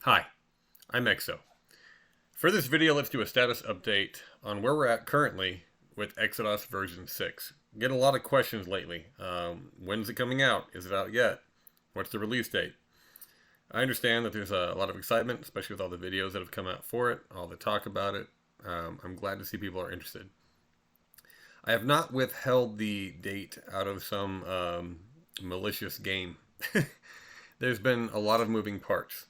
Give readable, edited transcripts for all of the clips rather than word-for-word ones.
Hi, I'm eXo. For this video, let's do a status update on where we're at currently with eXoDOS version 6. Getting a lot of questions lately. When's it coming out? Is it out yet? What's the release date? I understand that there's a lot of excitement, especially with all the videos that have come out for it, all the talk about it. I'm glad to see people are interested. I have not withheld the date out of some malicious game. There's been a lot of moving parts.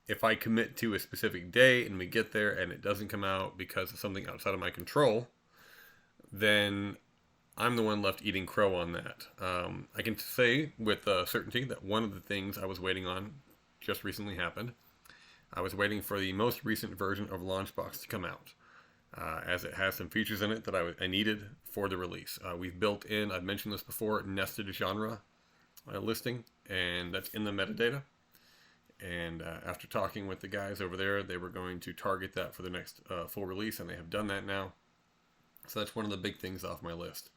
If I commit to a specific day and we get there and it doesn't come out because of something outside of my control, then I'm the one left eating crow on that. I can say with certainty that one of the things I was waiting on just recently happened. I was waiting for the most recent version of Launchbox to come out, as it has some features in it that I needed for the release. We've built in, I've mentioned this before, nested genre listing, and that's in the metadata. And after talking with the guys over there, they were going to target that for the next full release, and they have done that now. So that's one of the big things off my list.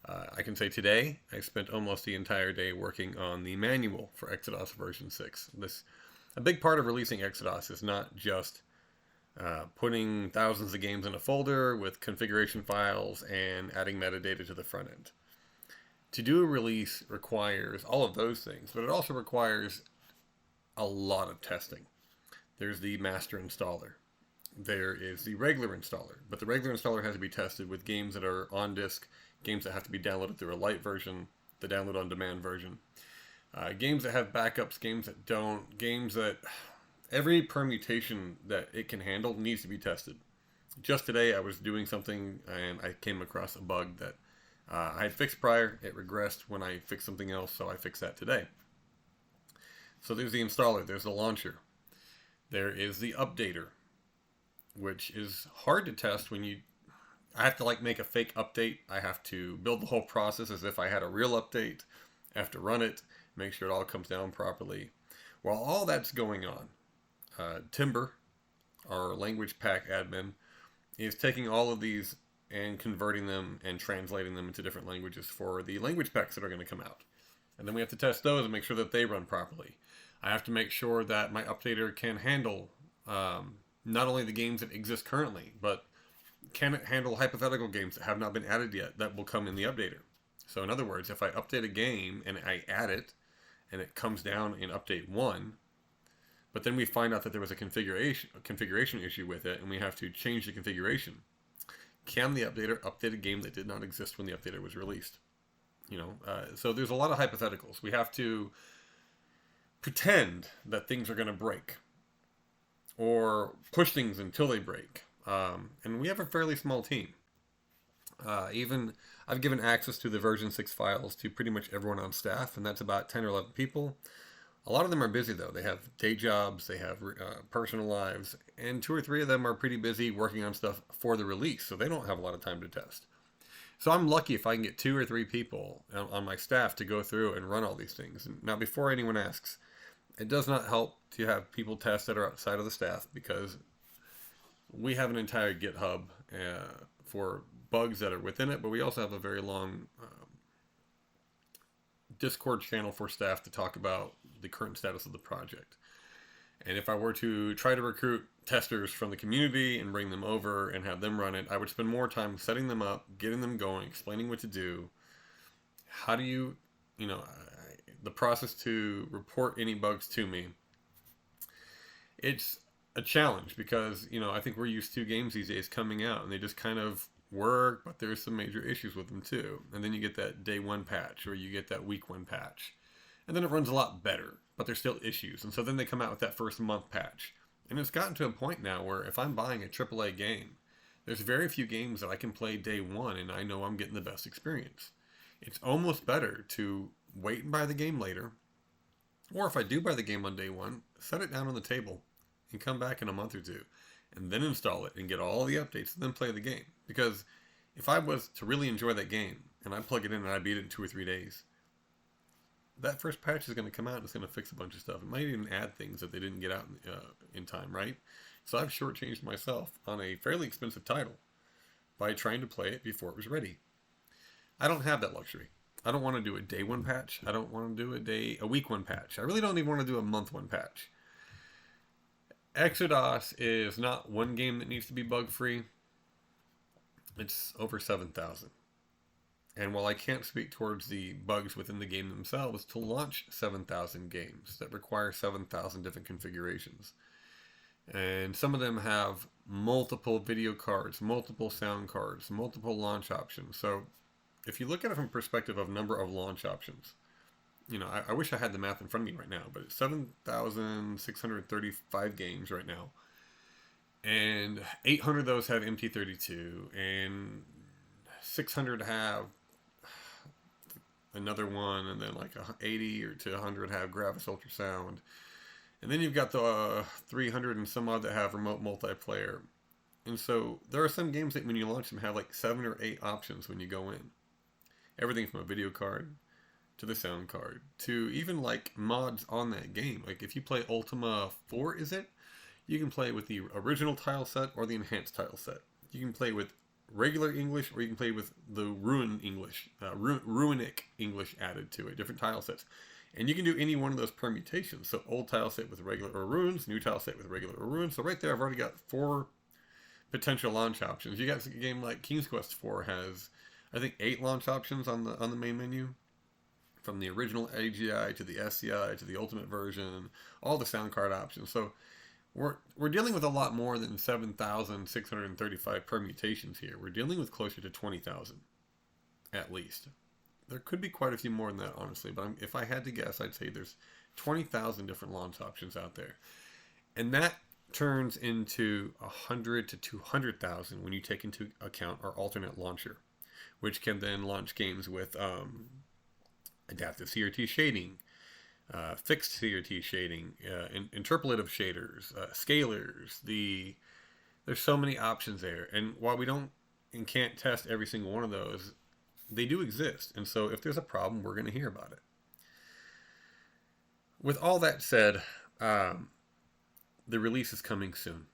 I can say today, I spent almost the entire day working on the manual for eXoDOS version 6. A big part of releasing eXoDOS is not just putting thousands of games in a folder with configuration files and adding metadata to the front end. To do a release requires all of those things, but it also requires a lot of testing. There's the master installer. There is the regular installer, but the regular installer has to be tested with games that are on disk, games that have to be downloaded through a light version, the download on demand version, games that have backups, games that don't, games that every permutation that it can handle needs to be tested. Just today I was doing something and I came across a bug that I had fixed prior. It regressed when I fixed something else, so I fixed that today. So there's the installer, there's the launcher, there is the updater, which is hard to test when I have to make a fake update. I have to build the whole process as if I had a real update. I have to run it, make sure it all comes down properly. While all that's going on, Timber, our language pack admin, is taking all of these and converting them and translating them into different languages for the language packs that are going to come out. And then we have to test those and make sure that they run properly. I have to make sure that my updater can handle not only the games that exist currently, but can it handle hypothetical games that have not been added yet that will come in the updater. So in other words, if I update a game and I add it and it comes down in update 1, but then we find out that there was a configuration issue with it and we have to change the configuration, can the updater update a game that did not exist when the updater was released? So there's a lot of hypotheticals. We have to pretend that things are going to break or push things until they break. And we have a fairly small team. I've given access to the version 6 files to pretty much everyone on staff, and that's about 10 or 11 people. A lot of them are busy, though. They have day jobs, they have personal lives, and 2 or 3 of them are pretty busy working on stuff for the release, so they don't have a lot of time to test. So I'm lucky if I can get 2 or 3 people on my staff to go through and run all these things. And now, before anyone asks, it does not help to have people test that are outside of the staff, because we have an entire GitHub for bugs that are within it, but we also have a very long Discord channel for staff to talk about the current status of the project. And if I were to try to recruit testers from the community and bring them over and have them run it, I would spend more time setting them up, getting them going, explaining what to do. How do you, the process to report any bugs to me. It's a challenge because, I think we're used to games these days coming out and they just kind of work, but there's some major issues with them too. And then you get that day 1 patch or you get that week 1 patch. And then it runs a lot better, but there's still issues. And so then they come out with that first month patch. And it's gotten to a point now where if I'm buying a AAA game, there's very few games that I can play day 1 and I know I'm getting the best experience. It's almost better to wait and buy the game later. Or if I do buy the game on day 1, set it down on the table and come back in a month or 2 and then install it and get all the updates and then play the game. Because if I was to really enjoy that game and I plug it in and I beat it in 2 or 3 days, that first patch is going to come out and it's going to fix a bunch of stuff. It might even add things that they didn't get out in time, right? So I've shortchanged myself on a fairly expensive title by trying to play it before it was ready. I don't have that luxury. I don't want to do a day 1 patch. I don't want to do a week 1 patch. I really don't even want to do a month 1 patch. eXoDOS is not one game that needs to be bug-free. It's over 7,000. And while I can't speak towards the bugs within the game themselves, to launch 7,000 games that require 7,000 different configurations. And some of them have multiple video cards, multiple sound cards, multiple launch options. So if you look at it from the perspective of number of launch options, you know, I wish I had the math in front of me right now, but it's 7,635 games right now. And 800 of those have MT32, and 600 have another one, and then like 80 or to 100 have Gravis Ultrasound. And then you've got the 300 and some odd that have remote multiplayer. And so there are some games that when you launch them have like 7 or 8 options when you go in. Everything from a video card to the sound card to even like mods on that game. Like if you play Ultima 4, is it? You can play with the original tile set or the enhanced tile set. You can play with regular English, or you can play with the Runic English added to it, different tile sets. And you can do any one of those permutations. So old tile set with regular or runes, new tile set with regular or runes. So right there, I've already got 4 potential launch options. You got a game like King's Quest 4 has, I think, 8 launch options on the main menu, from the original AGI to the SCI to the ultimate version, all the sound card options. So we're dealing with a lot more than 7,635 permutations here. We're dealing with closer to 20,000, at least. There could be quite a few more than that, honestly, but if I had to guess, I'd say there's 20,000 different launch options out there. And that turns into 100 to 200,000 when you take into account our alternate launcher, which can then launch games with adaptive CRT shading, fixed CRT shading, interpolative shaders, scalars. There's so many options there. And while we don't and can't test every single one of those, they do exist. And so if there's a problem, we're going to hear about it. With all that said, the release is coming soon.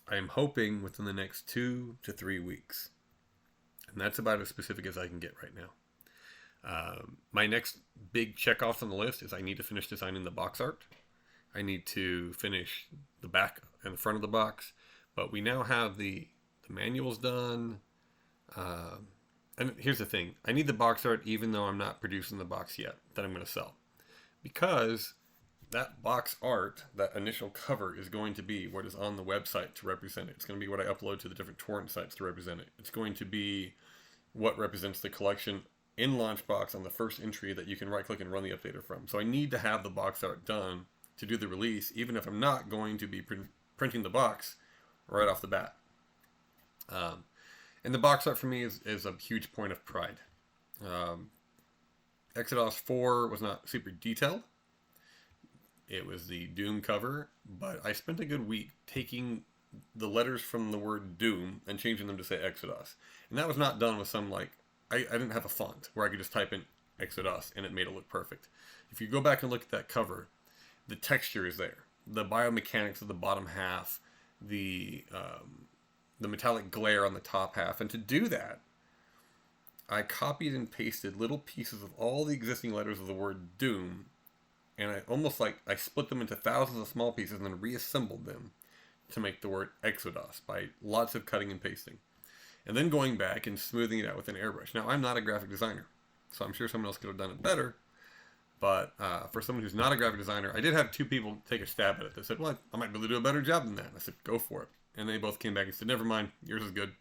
I am hoping within the next 2 to 3 weeks. And that's about as specific as I can get right now. My next big checkoffs on the list is I need to finish designing the box art. I need to finish the back and the front of the box. But we now have the manuals done. And here's the thing. I need the box art even though I'm not producing the box yet that I'm going to sell. Because that box art, that initial cover, is going to be what is on the website to represent it. It's going to be what I upload to the different torrent sites to represent it. It's going to be what represents the collection in Launchbox on the first entry that you can right-click and run the updater from. So I need to have the box art done to do the release, even if I'm not going to be printing the box right off the bat. And the box art for me is a huge point of pride. eXoDOS 4 was not super detailed. It was the Doom cover, but I spent a good week taking the letters from the word Doom and changing them to say eXoDOS. And that was not done with some, like, I didn't have a font where I could just type in eXoDOS and it made it look perfect. If you go back and look at that cover, the texture is there. The biomechanics of the bottom half, the metallic glare on the top half. And to do that, I copied and pasted little pieces of all the existing letters of the word Doom, and I split them into thousands of small pieces and then reassembled them to make the word eXoDOS by lots of cutting and pasting. And then going back and smoothing it out with an airbrush. Now, I'm not a graphic designer, so I'm sure someone else could have done it better. But for someone who's not a graphic designer, I did have 2 people take a stab at it. They said, well, I might be able to do a better job than that. And I said, go for it. And they both came back and said, never mind, yours is good.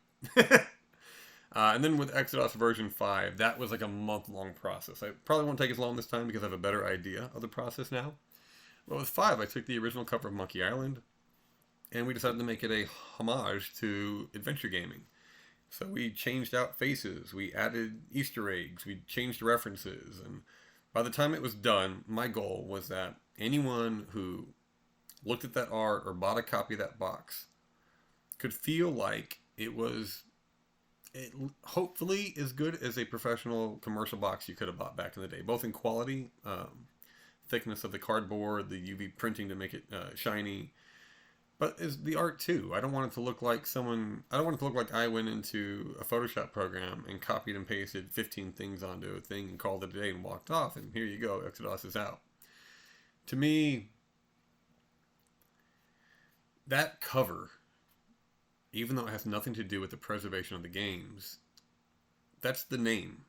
And then with eXoDOS version 5, that was like a month-long process. I probably won't take as long this time because I have a better idea of the process now. But with 5, I took the original cover of Monkey Island, and we decided to make it a homage to adventure gaming. So we changed out faces, we added Easter eggs, we changed references, and by the time it was done, my goal was that anyone who looked at that art or bought a copy of that box could feel like it was hopefully as good as a professional commercial box you could have bought back in the day, both in quality, thickness of the cardboard, the UV printing to make it shiny, but is the art too. I don't want it to look like I went into a Photoshop program and copied and pasted 15 things onto a thing and called it a day and walked off, and here you go, eXoDOS is out. To me, that cover, even though it has nothing to do with the preservation of the games, that's the name.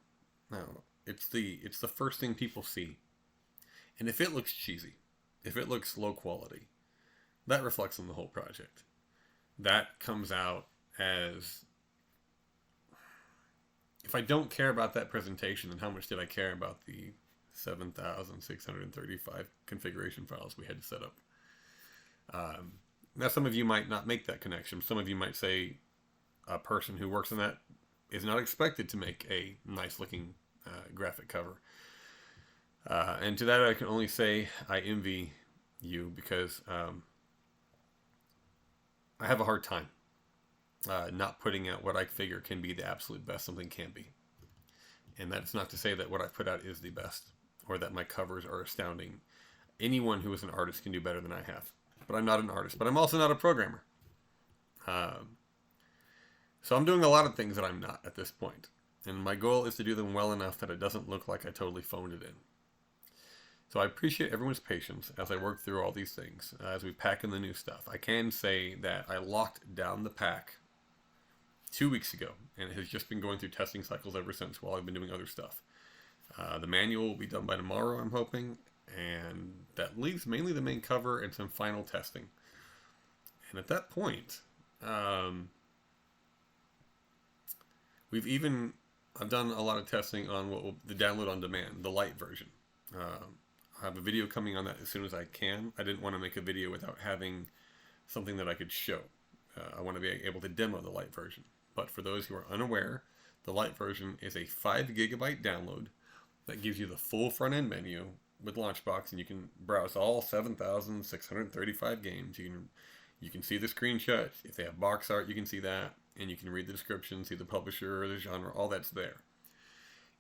No, it's the first thing people see. And if it looks cheesy, if it looks low quality, that reflects on the whole project. That comes out as, if I don't care about that presentation, then how much did I care about the 7,635 configuration files we had to set up? Now, some of you might not make that connection. Some of you might say a person who works on that is not expected to make a nice looking graphic cover. And to that I can only say I envy you, because I have a hard time not putting out what I figure can be the absolute best something can be. And that's not to say that what I put out is the best, or that my covers are astounding. Anyone who is an artist can do better than I have. But I'm not an artist. But I'm also not a programmer. So I'm doing a lot of things that I'm not at this point. And my goal is to do them well enough that it doesn't look like I totally phoned it in. So I appreciate everyone's patience as I work through all these things, as we pack in the new stuff. I can say that I locked down the pack 2 weeks ago, and it has just been going through testing cycles ever since while I've been doing other stuff. The manual will be done by tomorrow, I'm hoping, and that leaves mainly the main cover and some final testing. And at that point, I've done a lot of testing on the download on demand, the light version. I have a video coming on that as soon as I can. I didn't want to make a video without having something that I could show. I want to be able to demo the light version. But for those who are unaware, the light version is a 5 GB download that gives you the full front end menu with Launchbox, and you can browse all 7,635 games. You can see the screenshots. If they have box art, you can see that, and you can read the description, see the publisher, the genre, all that's there.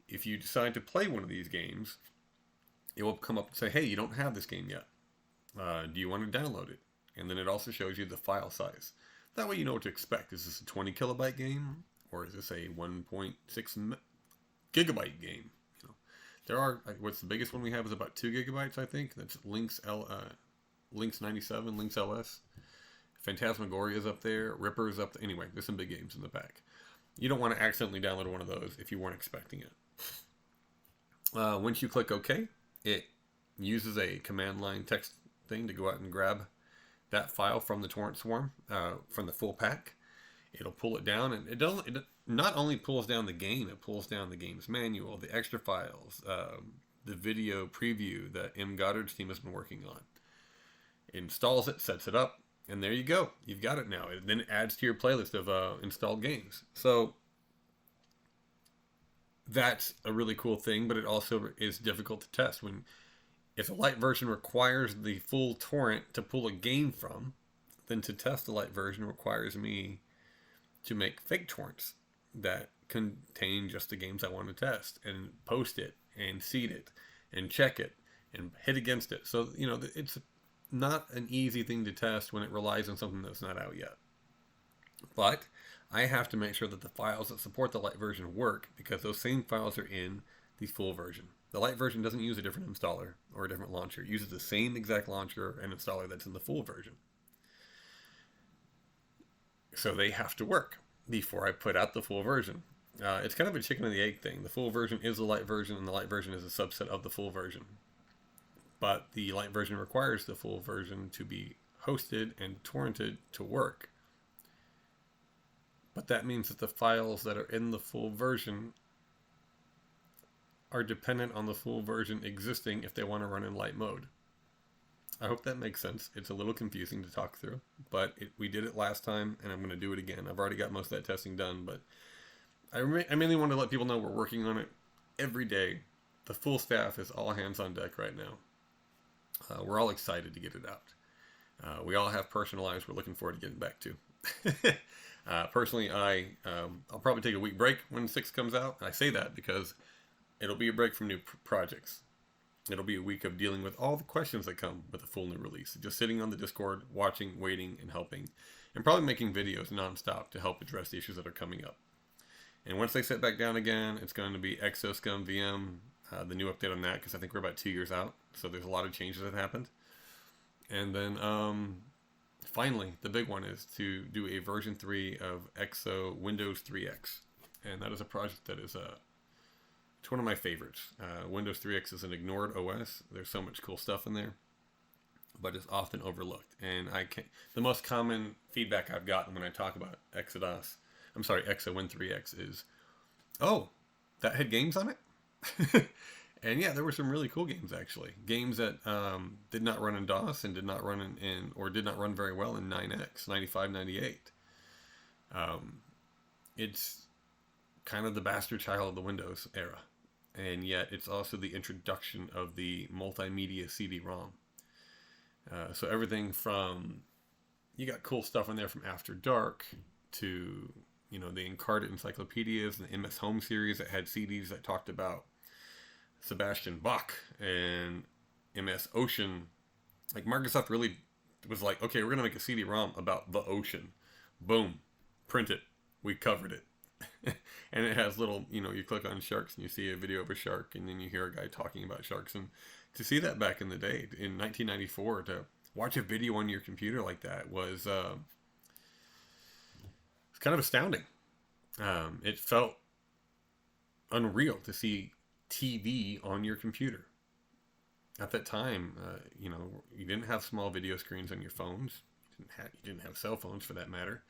If you decide to play one of these games, it will come up and say, hey, you don't have this game yet. Do you want to download it? And then it also shows you the file size. That way you know what to expect. Is this a 20 kilobyte game? Or is this a 1.6 gigabyte game? You know, there are, what's the biggest one we have is about 2 gigabytes, I think. That's Lynx 97, Lynx LS. Phantasmagoria is up there. Ripper is up there. Anyway, there's some big games in the pack. You don't want to accidentally download one of those if you weren't expecting it. Once you click OK, it uses a command line text thing to go out and grab that file from the torrent swarm, from the full pack. It'll pull it down, and it not only pulls down the game, it pulls down the game's manual, the extra files, the video preview that M. Goddard's team has been working on. It installs it, sets it up, and there you go. You've got it now. It then adds to your playlist of installed games. So that's a really cool thing, but it also is difficult to test. If the light version requires the full torrent to pull a game from, then to test the light version requires me to make fake torrents that contain just the games I want to test, and post it and seed it and check it and hit against it. So, you know, it's not an easy thing to test when it relies on something that's not out yet. But I have to make sure that the files that support the light version work, because those same files are in the full version. The light version doesn't use a different installer or a different launcher. It uses the same exact launcher and installer that's in the full version. So they have to work before I put out the full version. It's kind of a chicken and the egg thing. The full version is the light version, and the light version is a subset of the full version. But the light version requires the full version to be hosted and torrented to work. But that means that the files that are in the full version are dependent on the full version existing if they want to run in light mode. I hope that makes sense. It's a little confusing to talk through, but we did it last time, and I'm going to do it again. I've already got most of that testing done, but I mainly want to let people know we're working on it every day. The full staff is all hands on deck right now. We're all excited to get it out. We all have personal lives we're looking forward to getting back to. Personally, I'll probably take a week break when 6 comes out. And I say that because it'll be a break from new projects. It'll be a week of dealing with all the questions that come with a full new release. Just sitting on the Discord, watching, waiting, and helping. And probably making videos nonstop to help address the issues that are coming up. And once they sit back down again, it's going to be eXoScum VM, the new update on that, because I think we're about 2 years out. So there's a lot of changes that happened. And then finally, the big one is to do a version 3 of Exo Windows 3X. And that is a project that is it's one of my favorites. Windows 3X is an ignored OS. There's so much cool stuff in there, but it's often overlooked. And the most common feedback I've gotten when I talk about eXoDOS, I'm sorry, Exo Win 3X is, oh, that had games on it? And yeah, there were some really cool games, actually. Games that did not run in DOS and did not run or did not run very well in 9X, 95, 98. It's kind of the bastard child of the Windows era. And yet it's also the introduction of the multimedia CD-ROM. So everything from, you got cool stuff in there from After Dark to, you know, the Incarnate encyclopedias and the MS Home series that had CDs that talked about Sebastian Bach and MS Ocean. Like, Microsoft really was like, okay, we're going to make a CD-ROM about the ocean. Boom. Print it. We covered it. And it has little, you know, you click on sharks and you see a video of a shark, and then you hear a guy talking about sharks. And to see that back in the day, in 1994, to watch a video on your computer like that was it's kind of astounding. It felt unreal to see TV on your computer. At that time, you know, you didn't have small video screens on your phones. You didn't have cell phones, for that matter.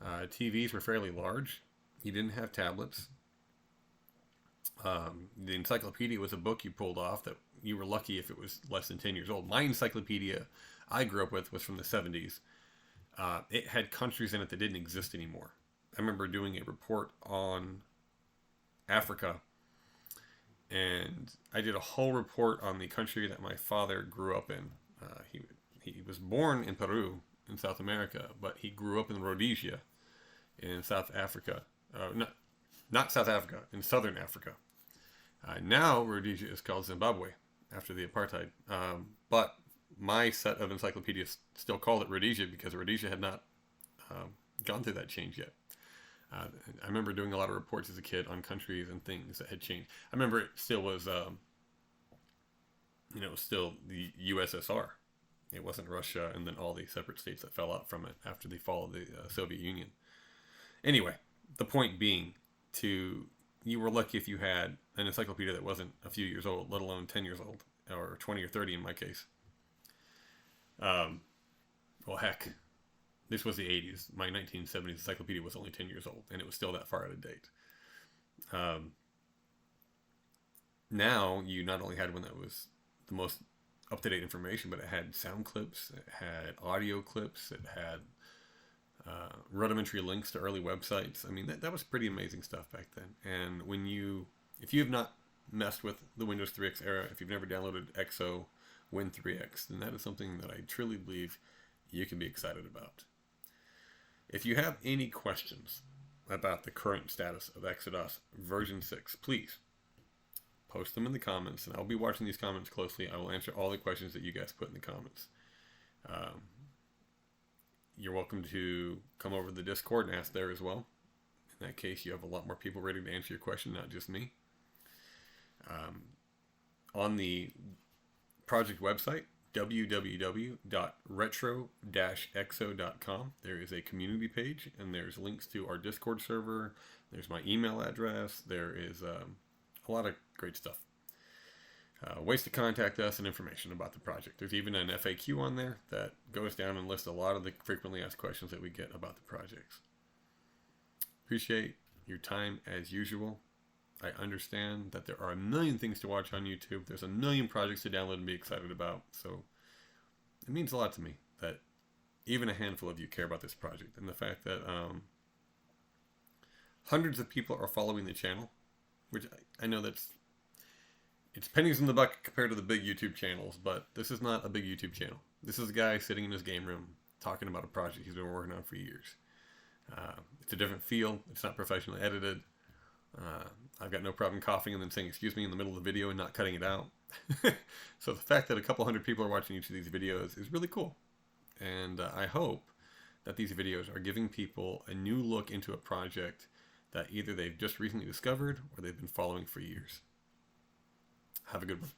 TVs were fairly large. You didn't have tablets. The encyclopedia was a book you pulled off that you were lucky if it was less than 10 years old. My encyclopedia I grew up with was from the 70s. It had countries in it that didn't exist anymore. I remember doing a report on Africa, and I did a whole report on the country that my father grew up in. He was born in Peru, in South America, but he grew up in Rhodesia, in South Africa. Not South Africa, in Southern Africa. Now Rhodesia is called Zimbabwe, after the apartheid. But my set of encyclopedias still called it Rhodesia because Rhodesia had not gone through that change yet. I remember doing a lot of reports as a kid on countries and things that had changed. I remember it still was, you know, still the USSR. It wasn't Russia and then all the separate states that fell out from it after the fall of the Soviet Union. Anyway, the point being, you were lucky if you had an encyclopedia that wasn't a few years old, let alone 10 years old, or 20 or 30 in my case. Well, heck, this was the 80s. My 1970s encyclopedia was only 10 years old, and it was still that far out of date. Now, you not only had one that was the most up-to-date information, but it had sound clips, it had audio clips, it had rudimentary links to early websites. I mean, that was pretty amazing stuff back then. And if you have not messed with the Windows 3X era, if you've never downloaded Exo Win 3X, then that is something that I truly believe you can be excited about. If you have any questions about the current status of eXoDOS version 6, please post them in the comments, and I'll be watching these comments closely. I will answer all the questions that you guys put in the comments. You're welcome to come over to the Discord and ask there as well. In that case, you have a lot more people ready to answer your question, not just me. On the project website, www.retro-exo.com, there is a community page, and there's links to our Discord server. There's my email address. There is a lot of great stuff. Ways to contact us and information about the project. There's even an FAQ on there that goes down and lists a lot of the frequently asked questions that we get about the projects. Appreciate your time as usual. I understand that there are a million things to watch on YouTube. There's a million projects to download and be excited about. So it means a lot to me that even a handful of you care about this project. And the fact that hundreds of people are following the channel, which I know it's pennies in the bucket compared to the big YouTube channels, but this is not a big YouTube channel. This is a guy sitting in his game room talking about a project he's been working on for years. It's a different feel. It's not professionally edited. I've got no problem coughing and then saying excuse me in the middle of the video and not cutting it out. So the fact that a couple hundred people are watching each of these videos is really cool. And I hope that these videos are giving people a new look into a project that either they've just recently discovered or they've been following for years. Have a good one.